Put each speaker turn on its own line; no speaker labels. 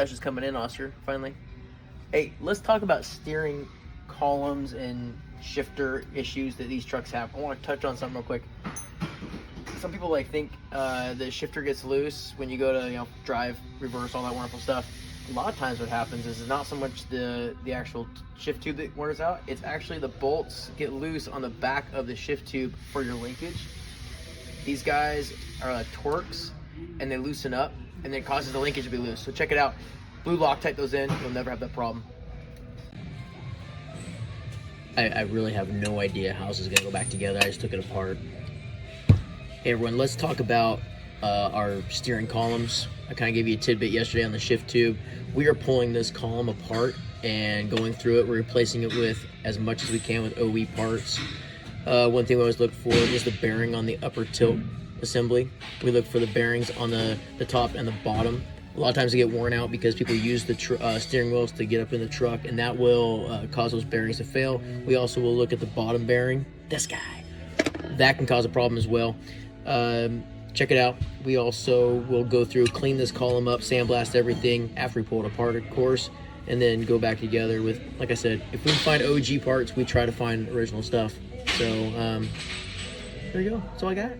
That's just coming in, Oscar, finally. Hey, let's talk about steering columns and shifter issues that these trucks have. I want to touch on something real quick. Some people think the shifter gets loose when you go to drive, reverse, all that wonderful stuff. A lot of times what happens is it's not so much the actual shift tube that wears out, it's actually the bolts get loose on the back of the shift tube for your linkage. These guys are Torx, and they loosen up, and it causes the linkage to be loose. So check it out. Blue Loctite those in, you'll never have that problem. I really have no idea how this is gonna go back together. I just took it apart. Hey everyone, let's talk about our steering columns. I kind of gave you a tidbit yesterday on the shift tube. We are pulling this column apart and going through it. We're replacing it with as much as we can with OE parts. One thing we always look for is the bearing on the upper tilt assembly. We look for the bearings on the top and the bottom. A lot of times they get worn out because people use the steering wheels to get up in the truck, and that will cause those bearings to fail. We also will look at the bottom bearing. This guy. That can cause a problem as well. Check it out. We also will go through, clean this column up, sandblast everything after we pull it apart, of course, and then go back together with, like I said, if we can find OG parts, we try to find original stuff. So there you go. That's all I got.